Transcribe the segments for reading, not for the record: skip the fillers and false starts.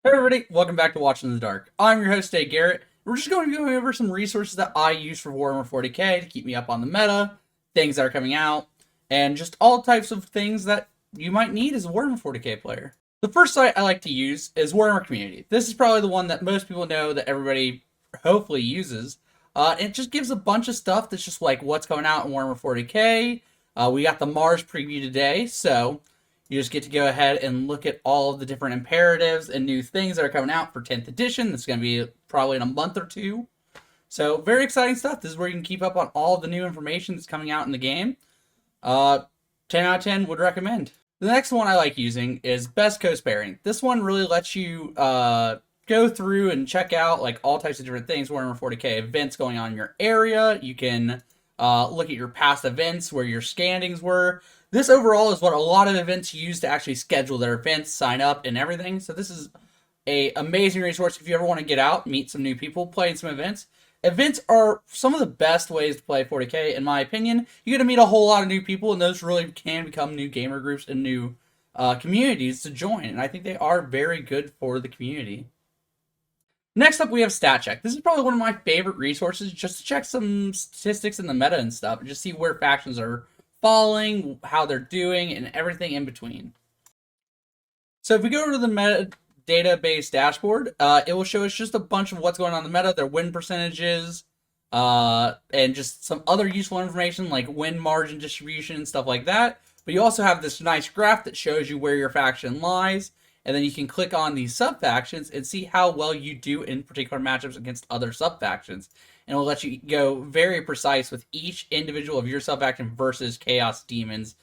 Hey everybody, welcome back to Watching in the Dark. I'm your host, Dave Garrett. We're just going to be going over some resources that I use for Warhammer 40k to keep me up on the meta, things that are coming out, and just all types of things that you might need as a Warhammer 40k player. The first site I like to use is Warhammer Community. This is probably the one that most people know that everybody hopefully uses. It just gives a bunch of stuff that's just like what's coming out in Warhammer 40k. We got the Mars preview today, so you just get to go ahead and look at all of the different imperatives and new things that are coming out for 10th edition. That's going to be probably in a month or two. So very exciting stuff. This is where you can keep up on all of the new information that's coming out in the game. 10 out of 10 would recommend. The next one I like using is Best Coast Pairing. This one really lets you go through and check out like all types of different things. Warhammer 40k events going on in your area. You can look at your past events where your standings were. This overall is what a lot of events use to actually schedule their events, sign up, and everything. So this is an amazing resource if you ever want to get out, meet some new people, play in some events. Events are some of the best ways to play 40k, in my opinion. You're going to meet a whole lot of new people, and those really can become new gamer groups and new communities to join. And I think they are very good for the community. Next up, we have StatCheck. This is probably one of my favorite resources just to check some statistics in the meta and stuff, and just see where factions are falling, how they're doing, and everything in between. So if we go over to the meta database dashboard, it will show us just a bunch of what's going on in the meta, their win percentages, and just some other useful information like win margin distribution and stuff like that. But you also have this nice graph that shows you where your faction lies, and then you can click on these sub-factions and see how well you do in particular matchups against other sub-factions. And it'll let you go very precise with each individual of your sub-faction versus Chaos Demons.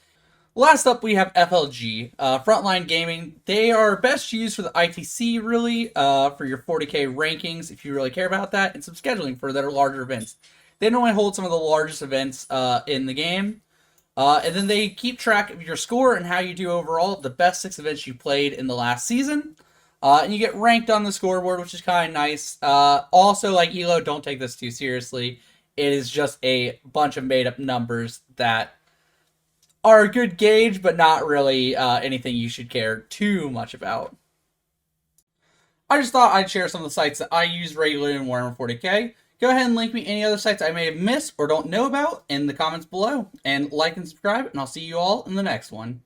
Last up, we have FLG, Frontline Gaming. They are best used for the ITC, really, for your 40k rankings, if you really care about that, and some scheduling for their larger events. They normally hold some of the largest events in the game. And then they keep track of your score and how you do overall, the best 6 events you played in the last season. And you get ranked on the scoreboard, which is kind of nice. Also, like ELO, don't take this too seriously. It is just a bunch of made-up numbers that are a good gauge, but not really anything you should care too much about. I just thought I'd share some of the sites that I use regularly in Warhammer 40k. Go ahead and link me any other sites I may have missed or don't know about in the comments below. And like and subscribe, and I'll see you all in the next one.